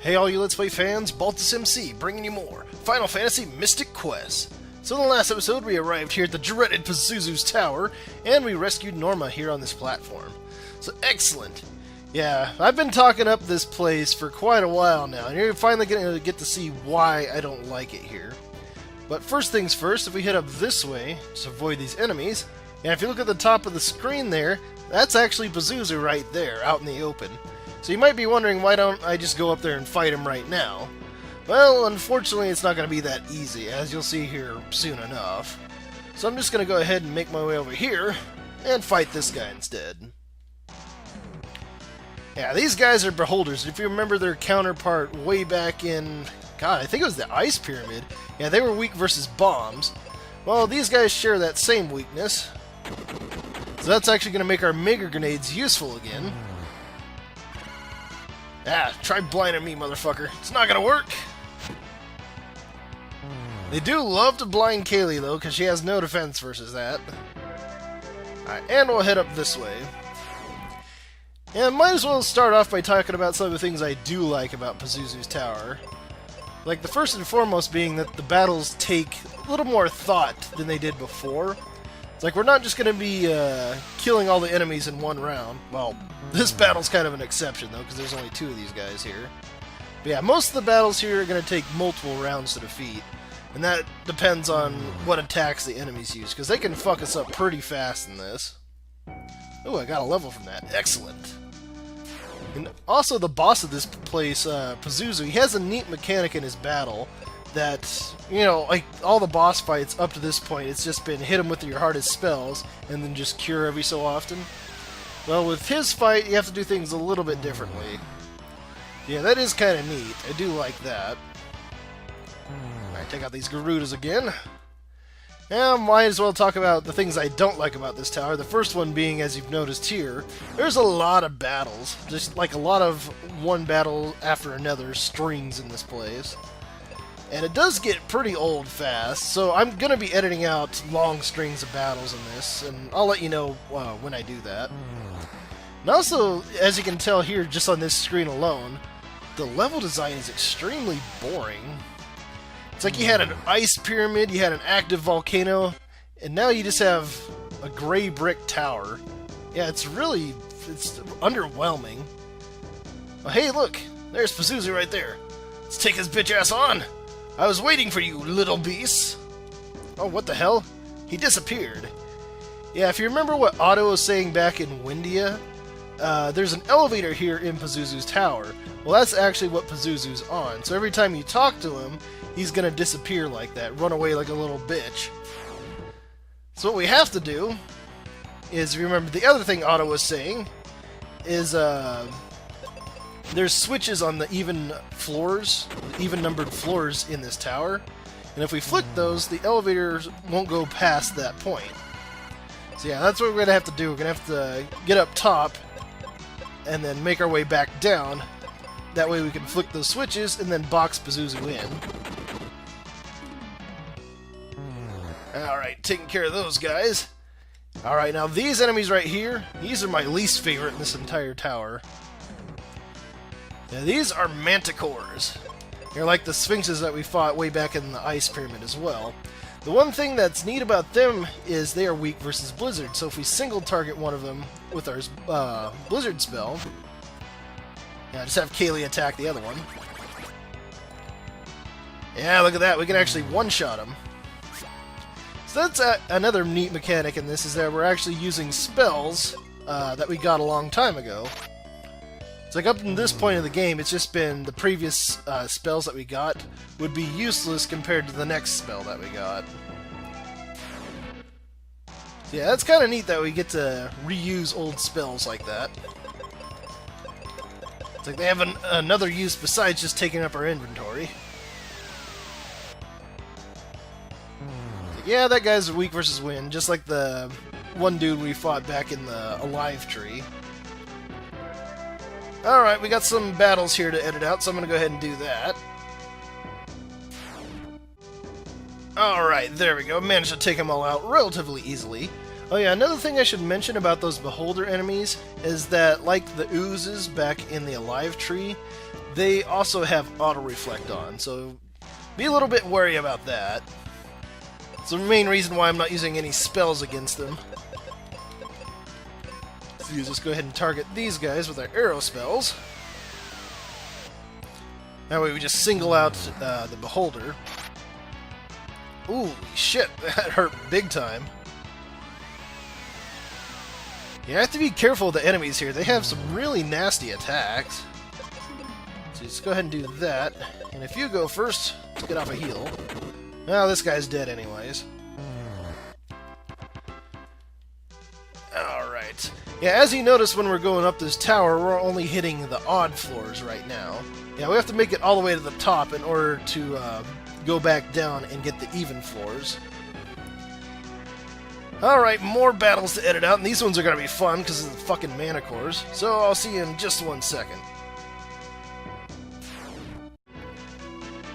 Hey all you Let's Play fans, Baltus MC bringing you more Final Fantasy Mystic Quest. So in the last episode we arrived here at the dreaded Pazuzu's tower, and we rescued Norma here on this platform. So excellent! Yeah, I've been talking up this place for quite a while now, and you're finally going to get to see why I don't like it here. But first things first, if we head up this way, just avoid these enemies, and if you look at the top of the screen there, that's actually Pazuzu right there, out in the open. So you might be wondering, why don't I just go up there and fight him right now? Well, unfortunately it's not going to be that easy, as you'll see here soon enough. So I'm just going to go ahead and make my way over here, and fight this guy instead. Yeah, these guys are beholders. If you remember their counterpart way back in, God, I think it was the Ice Pyramid. Yeah, they were weak versus bombs. Well, these guys share that same weakness. So that's actually going to make our Mega Grenades useful again. Ah, try blinding me, motherfucker. It's not gonna work! They do love to blind Kaylee, though, because she has no defense versus that. Alright, and we'll head up this way. And might as well start off by talking about some of the things I do like about Pazuzu's tower. Like, the first and foremost being that the battles take a little more thought than they did before. It's like, we're not just going to be killing all the enemies in one round. Well, this battle's kind of an exception, though, because there's only two of these guys here. But yeah, most of the battles here are going to take multiple rounds to defeat. And that depends on what attacks the enemies use, because they can fuck us up pretty fast in this. Oh, I got a level from that. Excellent. And also, the boss of this place, Pazuzu, he has a neat mechanic in his battle that, you know, like all the boss fights up to this point, it's just been hit him with your hardest spells and then just cure every so often. Well, with his fight, you have to do things a little bit differently. Yeah, that is kind of neat. I do like that. Alright, take out these Garudas again. Now, might as well talk about the things I don't like about this tower. The first one being, as you've noticed here, there's a lot of battles. Just like a lot of one battle after another strings in this place. And it does get pretty old fast, so I'm going to be editing out long strings of battles in this, and I'll let you know when I do that. And also, as you can tell here, just on this screen alone, the level design is extremely boring. It's like you had an ice pyramid, you had an active volcano, and now you just have a gray brick tower. Yeah, it's underwhelming. Oh, hey, look! There's Pazuzu right there. Let's take his bitch ass on! I was waiting for you, little beast! Oh, what the hell? He disappeared. Yeah, if you remember what Otto was saying back in Windia, there's an elevator here in Pazuzu's tower. Well, that's actually what Pazuzu's on. So every time you talk to him, he's gonna disappear like that, run away like a little bitch. So what we have to do is, remember the other thing Otto was saying, is, there's switches on the even floors, even numbered floors in this tower, and if we flick those, the elevators won't go past that point. So yeah, that's what we're going to have to do. We're going to have to get up top and then make our way back down. That way we can flick those switches and then box Pazuzu in. Alright, taking care of those guys. Alright, now these enemies right here, these are my least favorite in this entire tower. Yeah, these are manticores. They're like the sphinxes that we fought way back in the Ice Pyramid as well. The one thing that's neat about them is they are weak versus Blizzard, so if we single target one of them with our Blizzard spell, yeah, just have Kaylee attack the other one. Yeah, look at that, we can actually one-shot him. So that's another neat mechanic in this, is that we're actually using spells that we got a long time ago. It's like up to this point of the game, it's just been the previous spells that we got would be useless compared to the next spell that we got. So yeah, that's kind of neat that we get to reuse old spells like that. It's like they have another use besides just taking up our inventory. Like, yeah, that guy's weak versus wind, just like the one dude we fought back in the Alive Tree. Alright, we got some battles here to edit out, so I'm going to go ahead and do that. Alright, there we go. Managed to take them all out relatively easily. Oh yeah, another thing I should mention about those Beholder enemies is that, like the oozes back in the Alive Tree, they also have auto reflect on, so be a little bit wary about that. It's the main reason why I'm not using any spells against them. So you just go ahead and target these guys with our arrow spells. That way we just single out the beholder. Ooh, shit, that hurt big time. You have to be careful of the enemies here. They have some really nasty attacks. So just go ahead and do that. And if you go first, let's get off a heal. Well, this guy's dead anyways. Alright. Yeah, as you notice when we're going up this tower, we're only hitting the odd floors right now. Yeah, we have to make it all the way to the top in order to go back down and get the even floors. Alright, more battles to edit out, and these ones are going to be fun because of the fucking manticores. So I'll see you in just 1 second.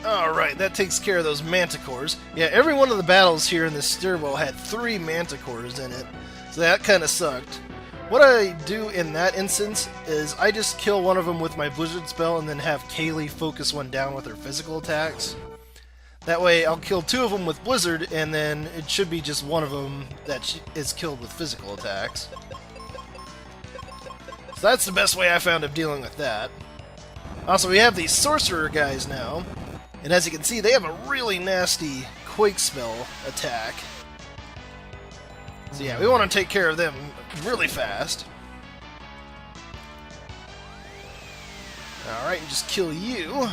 Alright, that takes care of those manticores. Yeah, every one of the battles here in this stairwell had 3 manticores in it, so that kind of sucked. What I do in that instance is I just kill one of them with my Blizzard spell and then have Kaylee focus one down with her physical attacks. That way I'll kill 2 of them with Blizzard, and then it should be just one of them that is killed with physical attacks. So that's the best way I found of dealing with that. Also, we have these sorcerer guys now, and as you can see, they have a really nasty Quake spell attack. So yeah, we want to take care of them really fast. Alright, and just kill you.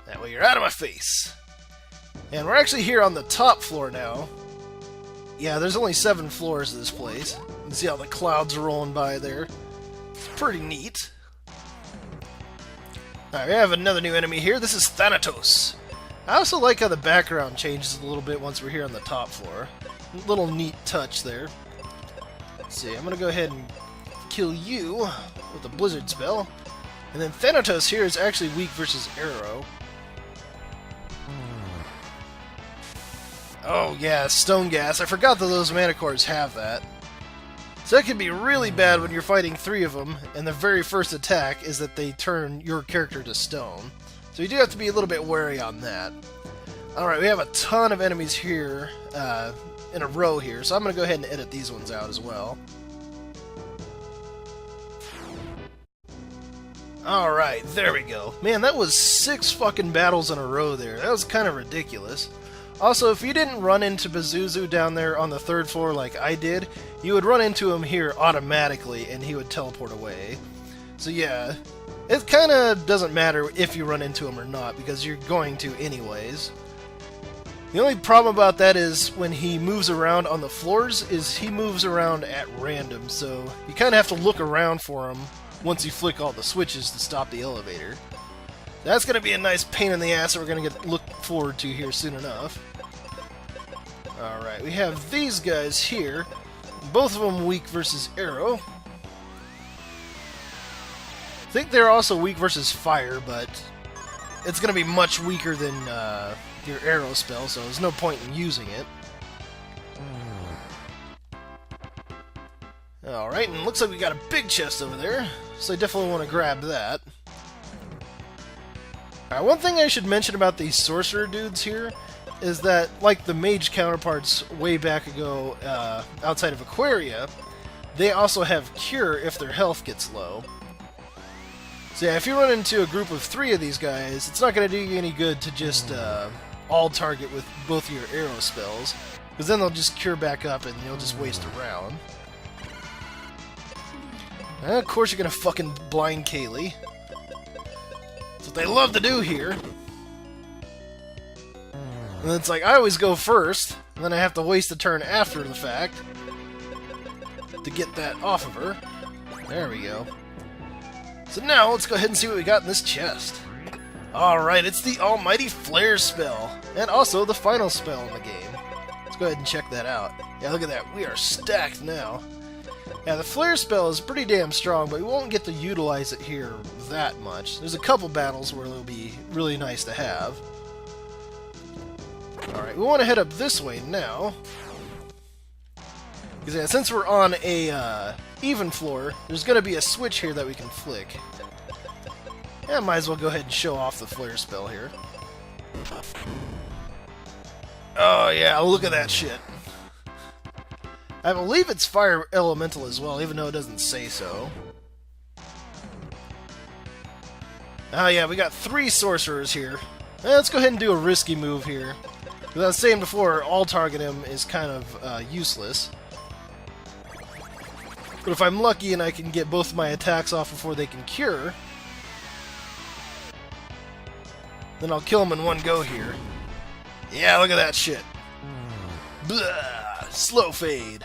That way you're out of my face. And we're actually here on the top floor now. Yeah, there's only 7 floors to this place. You can see how the clouds are rolling by there. It's pretty neat. Alright, we have another new enemy here. This is Thanatos. I also like how the background changes a little bit once we're here on the top floor. Little neat touch there. Let's see, I'm gonna go ahead and kill you with a Blizzard spell. And then Thanatos here is actually weak versus arrow. Oh yeah, stone gas. I forgot that those manticores have that. So that can be really bad when you're fighting 3 of them, and the very first attack is that they turn your character to stone. So you do have to be a little bit wary on that. Alright, we have a ton of enemies here in a row here, so I'm going to go ahead and edit these ones out as well. Alright, there we go. Man, that was 6 fucking battles in a row there. That was kind of ridiculous. Also, if you didn't run into Pazuzu down there on the 3rd floor like I did, you would run into him here automatically and he would teleport away. So yeah, it kind of doesn't matter if you run into him or not, because you're going to anyways. The only problem about that is when he moves around on the floors, is he moves around at random, so you kind of have to look around for him once you flick all the switches to stop the elevator. That's going to be a nice pain in the ass that we're going to look forward to here soon enough. Alright, we have these guys here. Both of them weak versus arrow. I think they're also weak versus fire, but it's going to be much weaker than your arrow spell, so there's no point in using it. Alright, and it looks like we got a big chest over there, so I definitely want to grab that. Alright, one thing I should mention about these sorcerer dudes here is that, like the mage counterparts way back ago outside of Aquaria, they also have Cure if their health gets low. So yeah, if you run into a group of 3 of these guys, it's not going to do you any good to just all target with both of your arrow spells, because then they'll just cure back up and you'll just waste a round. And of course you're going to fucking blind Kaylee. That's what they love to do here. And it's like, I always go first, and then I have to waste a turn after the fact to get that off of her. There we go. So now, let's go ahead and see what we got in this chest. Alright, it's the almighty Flare spell, and also the final spell in the game. Let's go ahead and check that out. Yeah, look at that, we are stacked now. Yeah, the Flare spell is pretty damn strong, but we won't get to utilize it here that much. There's a couple battles where it'll be really nice to have. Alright, we want to head up this way now. Because yeah, since we're on a even floor, there's going to be a switch here that we can flick. Yeah, might as well go ahead and show off the flare spell here. Oh yeah, look at that shit. I believe it's fire elemental as well, even though it doesn't say so. Oh yeah, we got 3 sorcerers here. Let's go ahead and do a risky move here. As I was saying before, all-target him is kind of useless. But if I'm lucky and I can get both my attacks off before they can cure, then I'll kill him in one go here. Yeah, look at that shit. Blah, slow fade.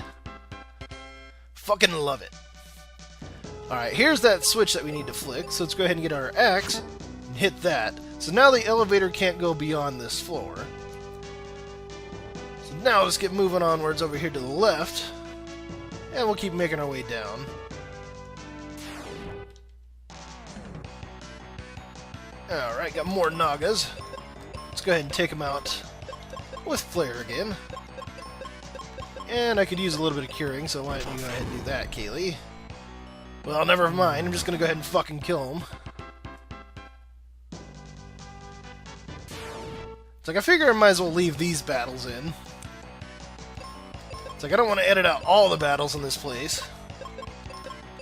Fucking love it. Alright, here's that switch that we need to flick, so let's go ahead and get our axe and hit that. So now the elevator can't go beyond this floor. So now let's get moving onwards over here to the left, and we'll keep making our way down. Alright, got more Nagas. Let's go ahead and take them out with Flare again. And I could use a little bit of curing, so why don't you go ahead and do that, Kaylee? Well, never mind. I'm just gonna go ahead and fucking kill him. It's like, I figure I might as well leave these battles in. It's like, I don't want to edit out all the battles in this place.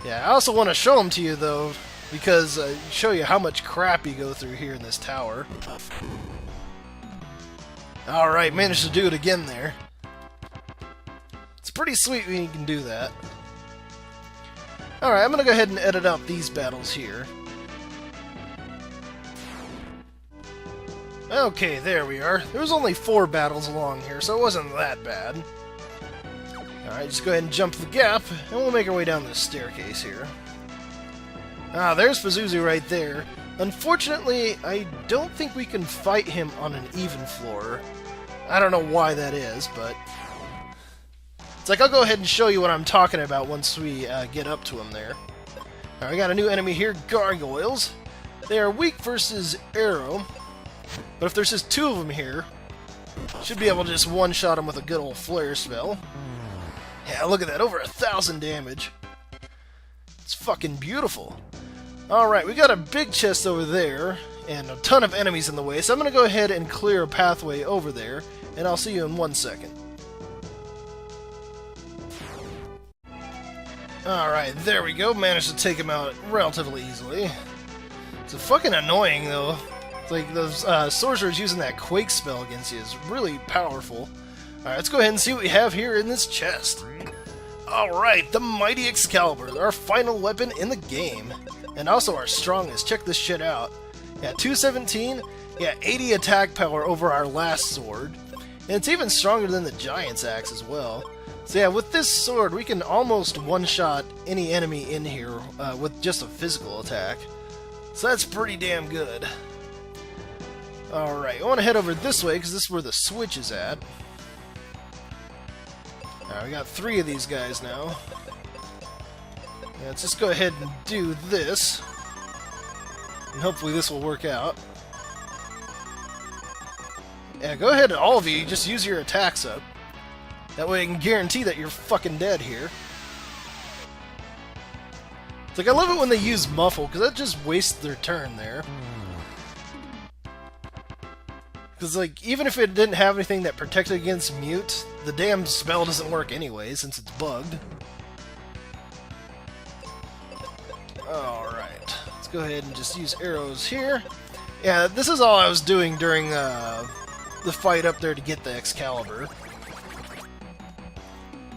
Yeah, I also want to show them to you, though, because show you how much crap you go through here in this tower. Alright, managed to do it again there. It's pretty sweet when you can do that. Alright, I'm gonna go ahead and edit out these battles here. Okay, there we are. There was only 4 battles along here, so it wasn't that bad. Alright, just go ahead and jump the gap, and we'll make our way down this staircase here. Ah, there's Pazuzu right there. Unfortunately, I don't think we can fight him on an even floor. I don't know why that is, but... It's like, I'll go ahead and show you what I'm talking about once we get up to him there. Alright, we got a new enemy here, Gargoyles. They are weak versus Arrow, but if there's just 2 of them here, should be able to just one-shot them with a good old Flare spell. Yeah, look at that, over 1,000 damage. It's fucking beautiful. Alright, we got a big chest over there, and a ton of enemies in the way, so I'm going to go ahead and clear a pathway over there, and I'll see you in 1 second. Alright, there we go, managed to take him out relatively easily. It's fucking annoying, though. It's like those sorcerers using that Quake spell against you is really powerful. Alright, let's go ahead and see what we have here in this chest. Alright, the Mighty Excalibur, our final weapon in the game. And also our strongest, check this shit out. Yeah, 217, yeah, 80 attack power over our last sword. And it's even stronger than the Giant's Axe as well. So yeah, with this sword, we can almost one-shot any enemy in here with just a physical attack. So that's pretty damn good. Alright, I want to head over this way, because this is where the switch is at. Alright, we got 3 of these guys now. Yeah, let's just go ahead and do this. And hopefully this will work out. Yeah, go ahead, all of you, just use your attacks up. That way I can guarantee that you're fucking dead here. It's like, I love it when they use Muffle, because that just wastes their turn there. Because, like, even if it didn't have anything that protected against mute, the damn spell doesn't work anyway, since it's bugged. Alright, let's go ahead and just use arrows here. Yeah, this is all I was doing during the fight up there to get the Excalibur.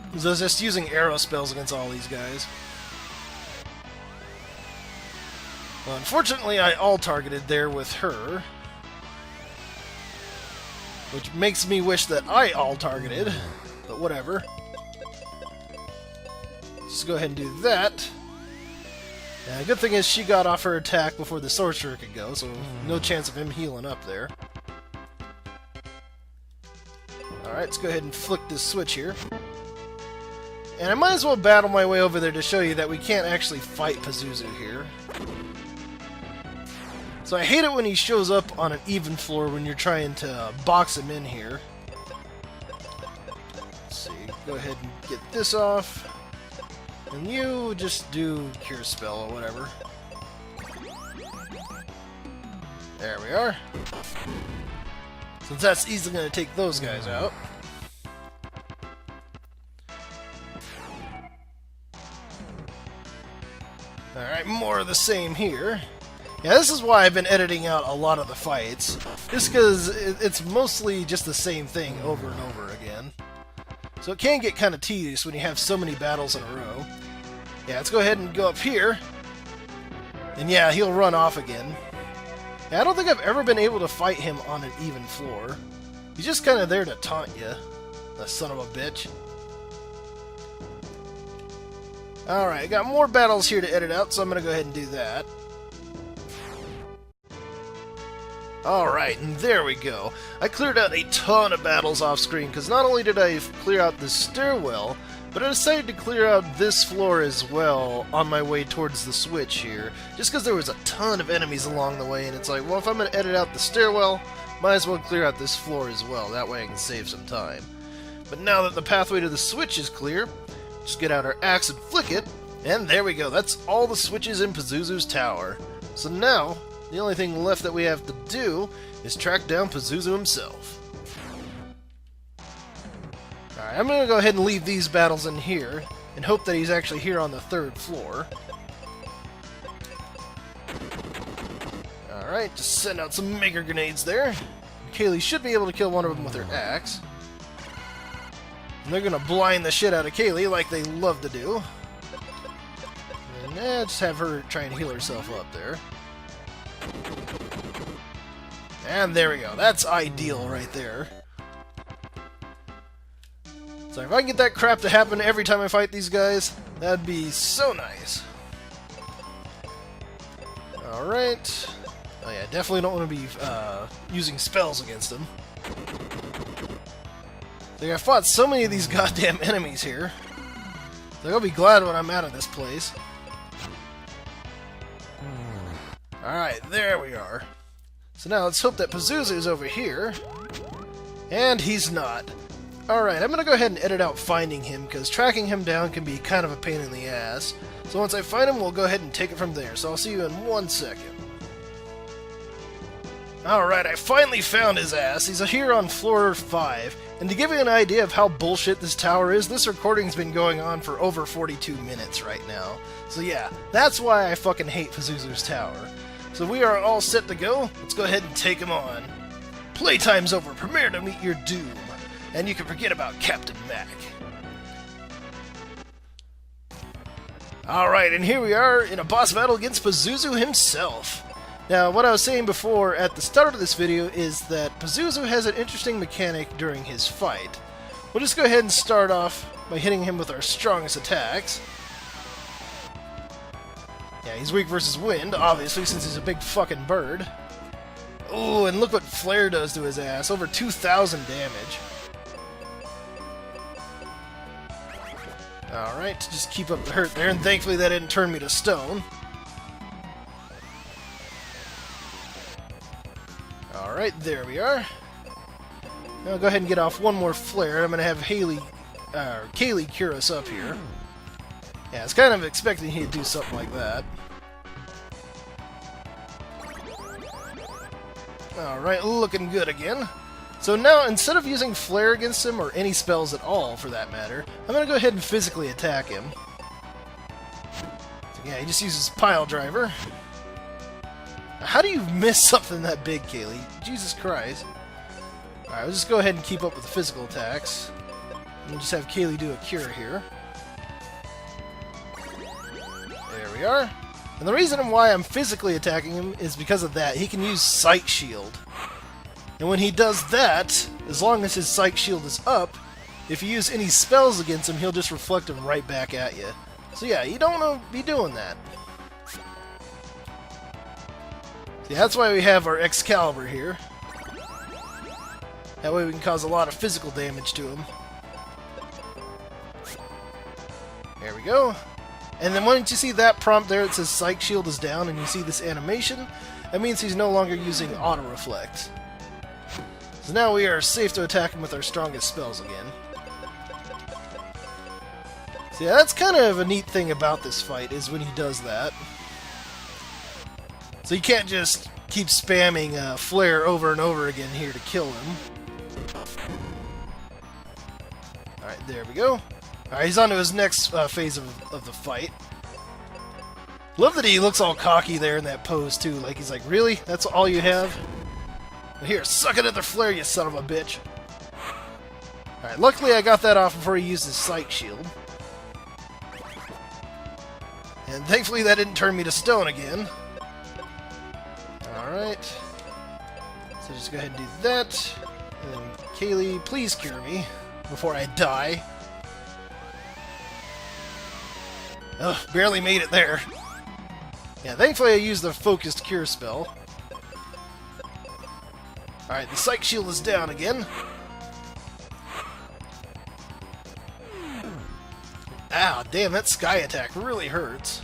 Because I was just using arrow spells against all these guys. Well, unfortunately, I all-targeted there with her. Which makes me wish that I all-targeted, but whatever. Just go ahead and do that. And the good thing is she got off her attack before the sorcerer could go, so no chance of him healing up there. Alright, let's go ahead and flick this switch here. And I might as well battle my way over there to show you that we can't actually fight Pazuzu here. So I hate it when he shows up on an even floor when you're trying to box him in here. Let's see, go ahead and get this off. And you just do Cure Spell or whatever. There we are. Since that's easily going to take those guys out. Alright, more of the same here. Yeah, this is why I've been editing out a lot of the fights. Just because it's mostly just the same thing over and over again. So it can get kind of tedious when you have so many battles in a row. Yeah, let's go ahead and go up here. And yeah, he'll run off again. Yeah, I don't think I've ever been able to fight him on an even floor. He's just kind of there to taunt you. The son of a bitch. Alright, I got more battles here to edit out, so I'm going to go ahead and do that. Alright, and there we go. I cleared out a ton of battles off screen, because not only did I clear out the stairwell, but I decided to clear out this floor as well on my way towards the switch here, just because there was a ton of enemies along the way, and it's like, well, if I'm going to edit out the stairwell, might as well clear out this floor as well, that way I can save some time. But now that the pathway to the switch is clear, just get out our axe and flick it, and there we go, that's all the switches in Pazuzu's tower. So now, the only thing left that we have to do is track down Pazuzu himself. Alright, I'm going to go ahead and leave these battles in here, and hope that he's actually here on the 3rd floor. Alright, just send out some Maker Grenades there. Kaylee should be able to kill one of them with her axe. And they're going to blind the shit out of Kaylee like they love to do. And just have her try and heal herself up there. And there we go. That's ideal right there. So if I can get that crap to happen every time I fight these guys, that'd be so nice. Alright. Oh yeah, definitely don't want to be using spells against them. Like, I fought so many of these goddamn enemies here. Like, I'll be glad when I'm out of this place. Alright, there we are. So now let's hope that Pazuzu's over here. And he's not. Alright, I'm gonna go ahead and edit out finding him, because tracking him down can be kind of a pain in the ass. So once I find him, we'll go ahead and take it from there. So I'll see you in 1 second. Alright, I finally found his ass. He's here on floor 5. And to give you an idea of how bullshit this tower is, this recording's been going on for over 42 minutes right now. So yeah, that's why I fucking hate Pazuzu's tower. So we are all set to go. Let's go ahead and take him on. Playtime's over. Prepare to meet your doom. And you can forget about Captain Mac. Alright, and here we are in a boss battle against Pazuzu himself. Now, what I was saying before at the start of this video is that Pazuzu has an interesting mechanic during his fight. We'll just go ahead and start off by hitting him with our strongest attacks. Yeah, he's weak versus wind, obviously, since he's a big fucking bird. Ooh, and look what Flare does to his ass. Over 2,000 damage. Alright, just keep up the hurt there, and thankfully that didn't turn me to stone. Alright, there we are. Now I'll go ahead and get off one more flare. I'm going to have Kaylee cure us up here. Yeah, I was kind of expecting he'd do something like that. Alright, looking good again. So now, instead of using flare against him, or any spells at all for that matter, I'm going to go ahead and physically attack him. So yeah, he just uses Pile Driver. How do you miss something that big, Kaylee? Jesus Christ. Alright, we'll just go ahead and keep up with the physical attacks. And we'll just have Kaylee do a cure here. There we are. And the reason why I'm physically attacking him is because of that. He can use Psych Shield. And when he does that, as long as his Psych Shield is up, if you use any spells against him, he'll just reflect them right back at you. So yeah, you don't want to be doing that. See, that's why we have our Excalibur here. That way we can cause a lot of physical damage to him. There we go. And then once you see that prompt there, it says Psych Shield is down, and you see this animation, that means he's no longer using Auto Reflect. So now we are safe to attack him with our strongest spells again. So yeah, that's kind of a neat thing about this fight, is when he does that. So you can't just keep spamming Flare over and over again here to kill him. Alright, there we go. Alright, he's on to his next phase of the fight. Love that he looks all cocky there in that pose, too. Like, he's like, really? That's all you have? Well, here, suck another Flare, you son of a bitch. Alright, luckily I got that off before he used his Psych Shield. And thankfully that didn't turn me to stone again. Alright. So just go ahead and do that. And Kaylee, please cure me before I die. Ugh, barely made it there. Yeah, thankfully I used the focused cure spell. Alright, the Psych Shield is down again. Ow, damn, that Sky Attack really hurts.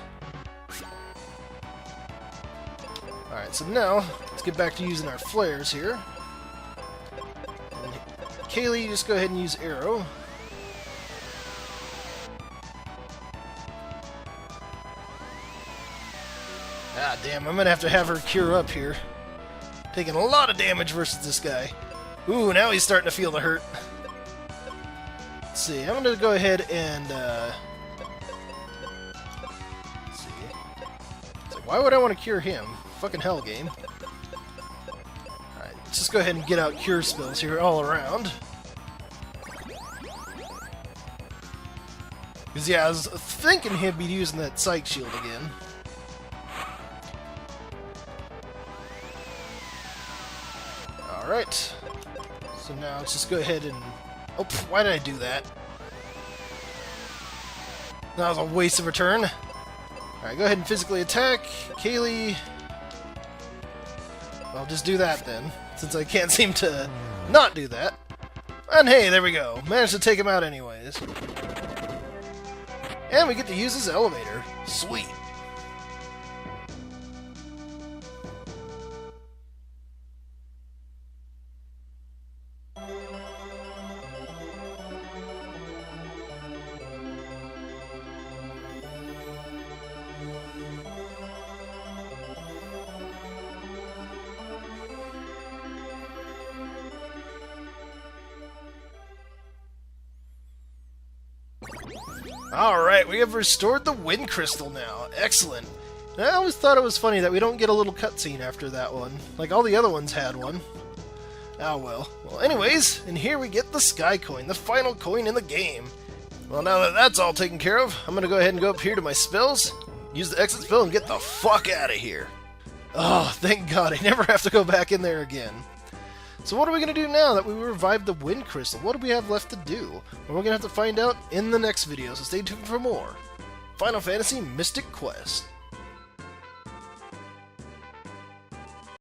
Alright, so now, let's get back to using our flares here. And Kaylee, just go ahead and use Arrow. Ah, damn, I'm gonna have to have her cure up here. Taking a lot of damage versus this guy. Ooh, now he's starting to feel the hurt. Let's see, I'm gonna go ahead and, let's see. It's like, why would I want to cure him? Fucking hell, game. Alright, let's just go ahead and get out cure spells here all around. Because, yeah, I was thinking he'd be using that Psych Shield again. Alright. So now let's just go ahead and... Oh, why did I do that? That was a waste of a turn. Alright, go ahead and physically attack. Kaylee... I'll just do that then, since I can't seem to not do that. And hey, there we go. Managed to take him out anyways. And we get to use his elevator. Sweet. Alright, we have restored the Wind Crystal now. Excellent. And I always thought it was funny that we don't get a little cutscene after that one. Like all the other ones had one. Oh well. Well, anyways, and here we get the Sky Coin, the final coin in the game. Well, now that that's all taken care of, I'm gonna go ahead and go up here to my spells, use the exit spell, and get the fuck out of here. Oh, thank God, I never have to go back in there again. So what are we going to do now that we revived the Wind Crystal? What do we have left to do? Well, we're going to have to find out in the next video, so stay tuned for more Final Fantasy Mystic Quest.